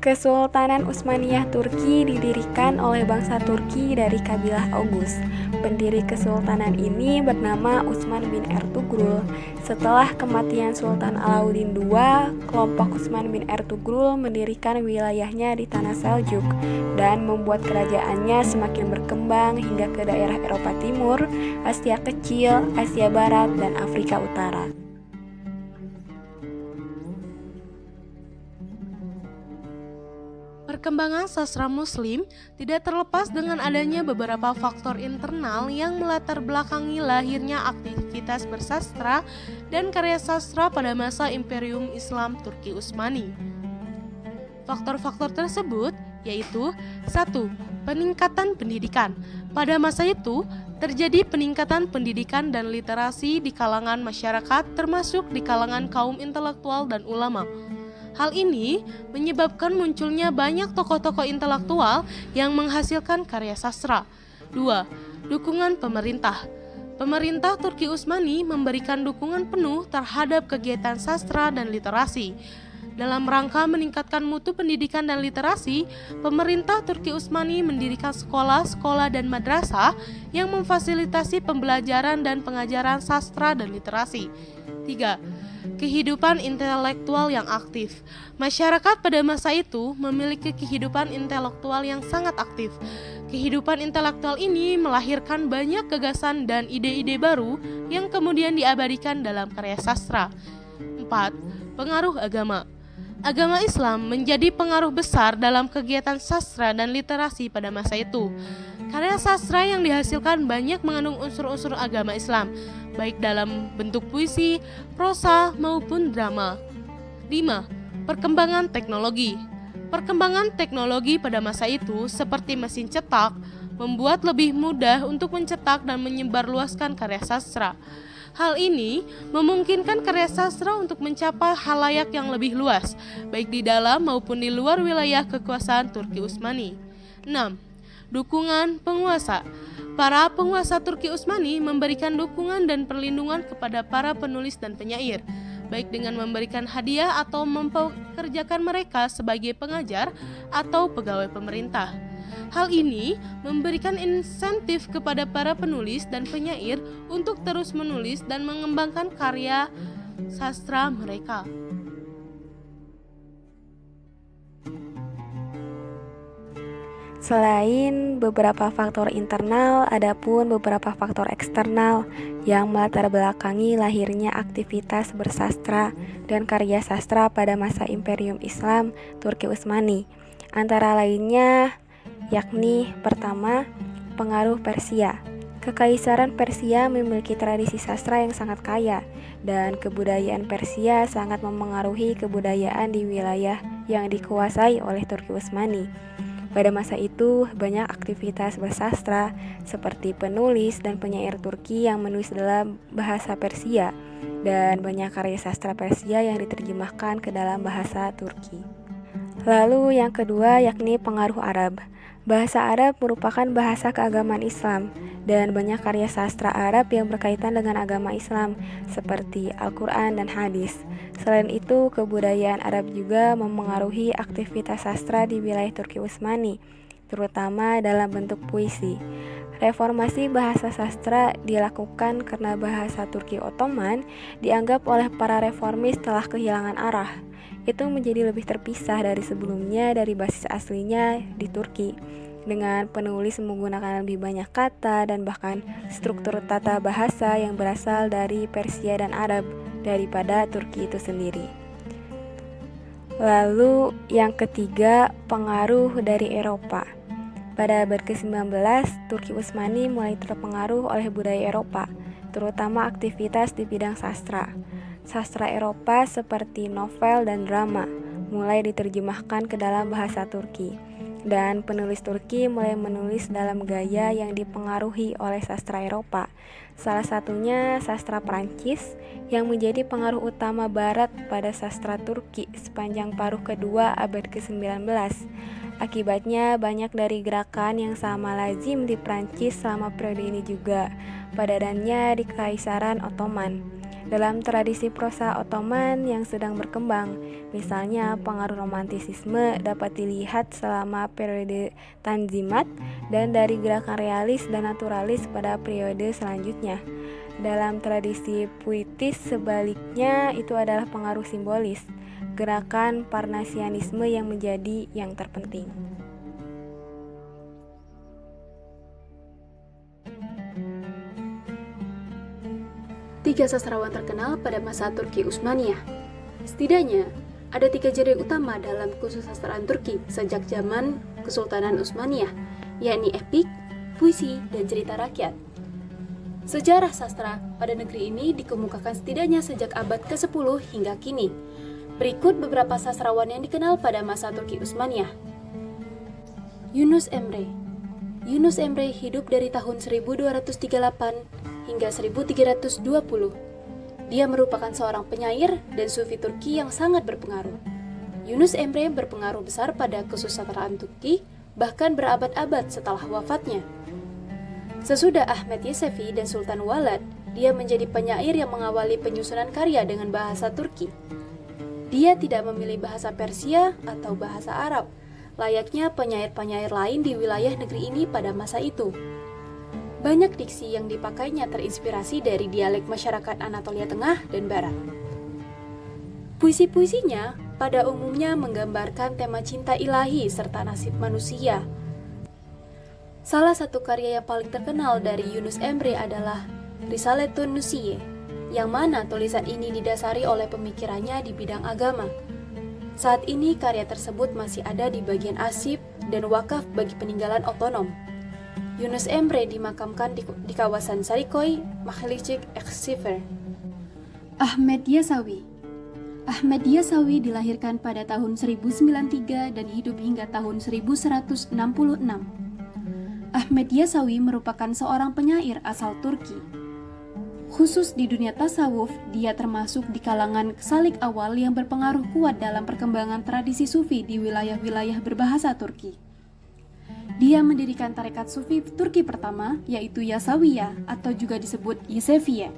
Kesultanan Utsmaniyah Turki didirikan oleh bangsa Turki dari kabilah Oghuz. Pendiri kesultanan ini bernama Utsman bin Ertugrul. Setelah kematian Sultan Alauddin II, kelompok Utsman bin Ertugrul mendirikan wilayahnya di tanah Seljuk dan membuat kerajaannya semakin berkembang hingga ke daerah Eropa Timur, Asia Kecil, Asia Barat, dan Afrika Utara. Perkembangan sastra Muslim tidak terlepas dengan adanya beberapa faktor internal yang melatar belakangi lahirnya aktivitas bersastra dan karya sastra pada masa Imperium Islam Turki Utsmani. Faktor-faktor tersebut yaitu 1. Peningkatan pendidikan. Pada masa itu, terjadi peningkatan pendidikan dan literasi di kalangan masyarakat termasuk di kalangan kaum intelektual dan ulama. Hal ini menyebabkan munculnya banyak tokoh-tokoh intelektual yang menghasilkan karya sastra. 2. Dukungan pemerintah. Pemerintah Turki Utsmani memberikan dukungan penuh terhadap kegiatan sastra dan literasi. Dalam rangka meningkatkan mutu pendidikan dan literasi, pemerintah Turki Utsmani mendirikan sekolah-sekolah dan madrasah yang memfasilitasi pembelajaran dan pengajaran sastra dan literasi. 3. Kehidupan intelektual yang aktif. Masyarakat pada masa itu memiliki kehidupan intelektual yang sangat aktif. Kehidupan intelektual ini melahirkan banyak gagasan dan ide-ide baru yang kemudian diabadikan dalam karya sastra. 4. Pengaruh agama. Agama Islam menjadi pengaruh besar dalam kegiatan sastra dan literasi pada masa itu. Karya sastra yang dihasilkan banyak mengandung unsur-unsur agama Islam, baik dalam bentuk puisi, prosa, maupun drama. 5. Perkembangan teknologi. Perkembangan teknologi pada masa itu seperti mesin cetak membuat lebih mudah untuk mencetak dan menyebarluaskan karya sastra. Hal ini memungkinkan karya sastra untuk mencapai khalayak yang lebih luas, baik di dalam maupun di luar wilayah kekuasaan Turki Utsmani. 6. Dukungan penguasa. Para penguasa Turki Utsmani memberikan dukungan dan perlindungan kepada para penulis dan penyair, baik dengan memberikan hadiah atau mempekerjakan mereka sebagai pengajar atau pegawai pemerintah. Hal ini memberikan insentif kepada para penulis dan penyair untuk terus menulis dan mengembangkan karya sastra mereka. Selain beberapa faktor internal, ada pun beberapa faktor eksternal yang melatar belakangi lahirnya aktivitas bersastra dan karya sastra pada masa Imperium Islam Turki Utsmani. Antara lainnya yakni pertama, pengaruh Persia. Kekaisaran Persia memiliki tradisi sastra yang sangat kaya dan kebudayaan Persia sangat memengaruhi kebudayaan di wilayah yang dikuasai oleh Turki Utsmani. Pada masa itu, banyak aktivitas bersastra seperti penulis dan penyair Turki yang menulis dalam bahasa Persia dan banyak karya sastra Persia yang diterjemahkan ke dalam bahasa Turki. Lalu yang kedua yakni pengaruh Arab. Bahasa Arab merupakan bahasa keagamaan Islam dan banyak karya sastra Arab yang berkaitan dengan agama Islam seperti Al-Quran dan hadis. Selain itu, kebudayaan Arab juga memengaruhi aktivitas sastra di wilayah Turki Utsmani, terutama dalam bentuk puisi. Reformasi bahasa sastra dilakukan karena bahasa Turki Ottoman dianggap oleh para reformis telah kehilangan arah. Itu menjadi lebih terpisah dari sebelumnya dari basis aslinya di Turki, dengan penulis menggunakan lebih banyak kata dan bahkan struktur tata bahasa yang berasal dari Persia dan Arab daripada Turki itu sendiri. Lalu yang ketiga, pengaruh dari Eropa. Pada abad ke-19, Turki Utsmani mulai terpengaruh oleh budaya Eropa, terutama aktivitas di bidang sastra. Sastra Eropa seperti novel dan drama mulai diterjemahkan ke dalam bahasa Turki. dan penulis Turki mulai menulis dalam gaya yang dipengaruhi oleh sastra Eropa. Salah satunya sastra Prancis yang menjadi pengaruh utama Barat pada sastra Turki sepanjang paruh kedua abad ke-19. Akibatnya banyak dari gerakan yang sama lazim di Prancis selama periode ini juga, padadannya di Kekaisaran Ottoman. Dalam tradisi prosa Ottoman yang sedang berkembang, misalnya pengaruh romantisisme dapat dilihat selama periode Tanzimat dan dari gerakan realis dan naturalis pada periode selanjutnya. Dalam tradisi puitis sebaliknya itu adalah pengaruh simbolis, gerakan Parnasianisme yang menjadi yang terpenting. Tiga sastrawan terkenal pada masa Turki Utsmaniyah. Setidaknya, ada tiga genre utama dalam kesusastraan Turki sejak zaman Kesultanan Utsmaniyah, yakni epik, puisi, dan cerita rakyat. Sejarah sastra pada negeri ini dikemukakan setidaknya sejak abad ke-10 hingga kini. Berikut beberapa sastrawan yang dikenal pada masa Turki Utsmaniyah. Yunus Emre. Yunus Emre hidup dari tahun 1238 hingga 1320. Dia merupakan seorang penyair dan sufi Turki yang sangat berpengaruh. Yunus Emre berpengaruh besar pada kesusastraan Turki, bahkan berabad-abad setelah wafatnya. Sesudah Ahmet Yesevi dan Sultan Walad, dia menjadi penyair yang mengawali penyusunan karya dengan bahasa Turki. Dia tidak memilih bahasa Persia atau bahasa Arab, layaknya penyair-penyair lain di wilayah negeri ini pada masa itu. Banyak diksi yang dipakainya terinspirasi dari dialek masyarakat Anatolia Tengah dan Barat. Puisi-puisinya pada umumnya menggambarkan tema cinta ilahi serta nasib manusia. Salah satu karya yang paling terkenal dari Yunus Emre adalah Risaletun Nusiye, yang mana tulisan ini didasari oleh pemikirannya di bidang agama. Saat ini karya tersebut masih ada di bagian arsip dan wakaf bagi peninggalan otonom. Yunus Emre dimakamkan di kawasan Sarıköy, Mahlicik, Eksifer. Ahmet Yesawi. Ahmet Yesawi dilahirkan pada tahun 1093 dan hidup hingga tahun 1166. Ahmet Yesawi merupakan seorang penyair asal Turki. Khusus di dunia tasawuf, dia termasuk di kalangan salik awal yang berpengaruh kuat dalam perkembangan tradisi sufi di wilayah-wilayah berbahasa Turki. Dia mendirikan tarekat sufi Turki pertama, yaitu Yasawiyah atau juga disebut Yeseviye,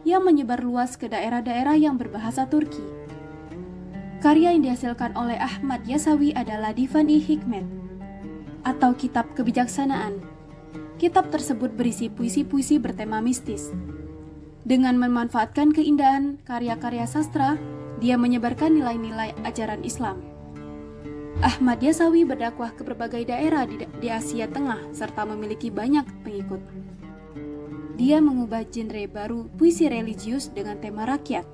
yang menyebar luas ke daerah-daerah yang berbahasa Turki. Karya yang dihasilkan oleh Ahmad Yesawi adalah Divan-i Hikmet, atau Kitab Kebijaksanaan. Kitab tersebut berisi puisi-puisi bertema mistis. Dengan memanfaatkan keindahan karya-karya sastra, dia menyebarkan nilai-nilai ajaran Islam. Ahmad Yesawi berdakwah ke berbagai daerah di Asia Tengah serta memiliki banyak pengikut. Dia mengubah genre baru puisi religius dengan tema rakyat.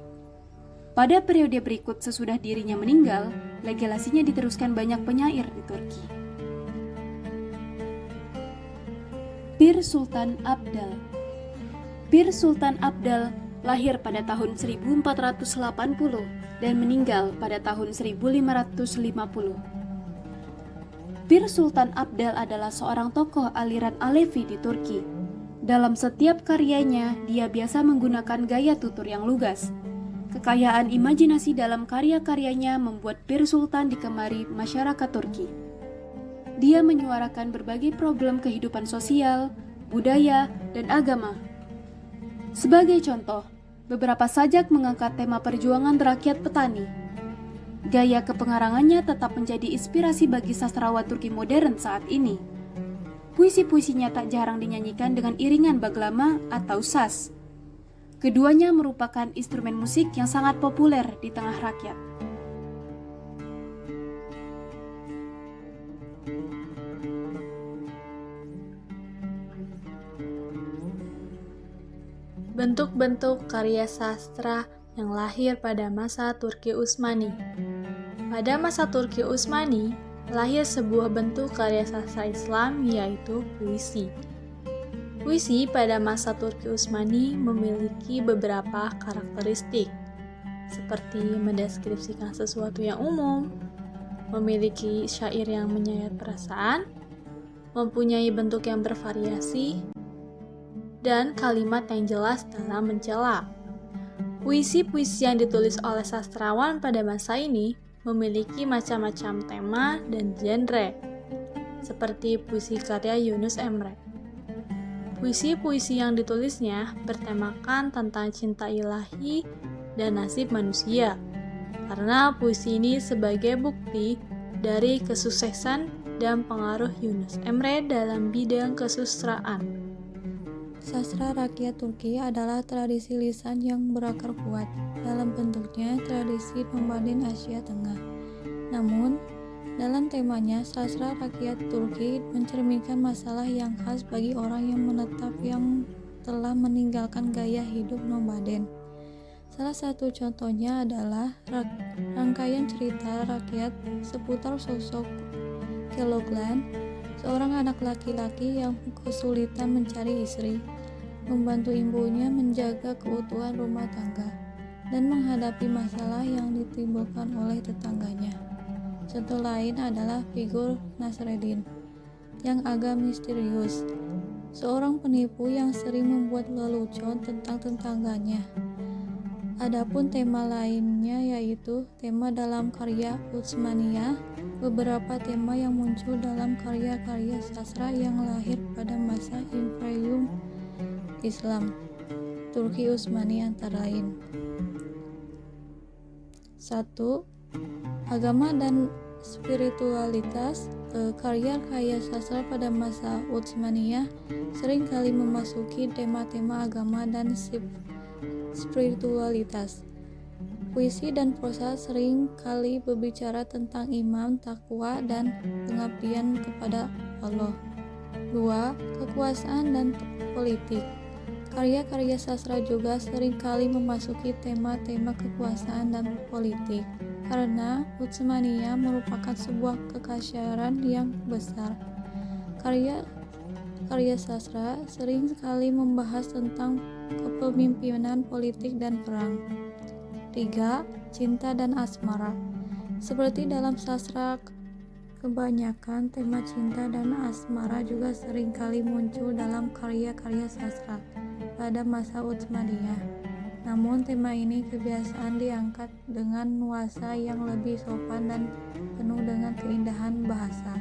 Pada periode berikut sesudah dirinya meninggal, legasinya diteruskan banyak penyair di Turki. Pir Sultan Abdal. Pir Sultan Abdal lahir pada tahun 1480 dan meninggal pada tahun 1550. Pir Sultan Abdal adalah seorang tokoh aliran Alevi di Turki. Dalam setiap karyanya, dia biasa menggunakan gaya tutur yang lugas. Kekayaan imajinasi dalam karya-karyanya membuat Pir Sultan digemari masyarakat Turki. Dia menyuarakan berbagai problem kehidupan sosial, budaya, dan agama. Sebagai contoh, beberapa sajak mengangkat tema perjuangan rakyat petani. Gaya kepengarangannya tetap menjadi inspirasi bagi sastrawan Turki modern saat ini. Puisi-puisinya tak jarang dinyanyikan dengan iringan baglama atau saz. Keduanya merupakan instrumen musik yang sangat populer di tengah rakyat. Bentuk-bentuk karya sastra yang lahir pada masa Turki Utsmani. Pada masa Turki Utsmani, lahir sebuah bentuk karya sastra Islam yaitu puisi. Puisi pada masa Turki Utsmani memiliki beberapa karakteristik, seperti mendeskripsikan sesuatu yang umum, memiliki syair yang menyayat perasaan, mempunyai bentuk yang bervariasi, dan kalimat yang jelas dalam mencela. Puisi-puisi yang ditulis oleh sastrawan pada masa ini memiliki macam-macam tema dan genre, seperti puisi karya Yunus Emre. Puisi-puisi yang ditulisnya bertemakan tentang cinta ilahi dan nasib manusia, karena puisi ini sebagai bukti dari kesuksesan dan pengaruh Yunus Emre dalam bidang kesusastraan. Sastra rakyat Turki adalah tradisi lisan yang berakar kuat. Dalam bentuknya, tradisi nomaden Asia Tengah. Namun, dalam temanya, sastra rakyat Turki mencerminkan masalah yang khas bagi orang yang menetap yang telah meninggalkan gaya hidup nomaden. Salah satu contohnya adalah rangkaian cerita rakyat seputar sosok Keloglan, seorang anak laki-laki yang kesulitan mencari istri, membantu ibunya menjaga keutuhan rumah tangga, dan menghadapi masalah yang ditimbulkan oleh tetangganya. Contoh lain adalah figur Nasreddin, yang agak misterius, seorang penipu yang sering membuat lelucon tentang tetangganya. Adapun tema lainnya yaitu tema dalam karya Utsmaniyah, beberapa tema yang muncul dalam karya-karya sastra yang lahir pada masa Imperium Islam Turki Utsmani antara lain. 1. Agama dan spiritualitas. Karya-karya sastra pada masa Utsmaniyah sering kali memasuki tema-tema agama dan spiritualitas. Puisi dan prosa sering kali berbicara tentang iman, takwa, dan pengabdian kepada Allah. 2. Kekuasaan dan politik. Karya-karya sastra juga sering kali memasuki tema-tema kekuasaan dan politik, karena Utsmaniyah merupakan sebuah kekaisaran yang besar. Karya sastra sering sekali membahas tentang kepemimpinan politik dan perang. 3. Cinta dan asmara. Seperti dalam sastra, kebanyakan tema cinta dan asmara juga sering kali muncul dalam karya-karya sastra pada masa Utsmaniyah. Namun tema ini kebiasaan diangkat dengan nuansa yang lebih sopan dan penuh dengan keindahan bahasa.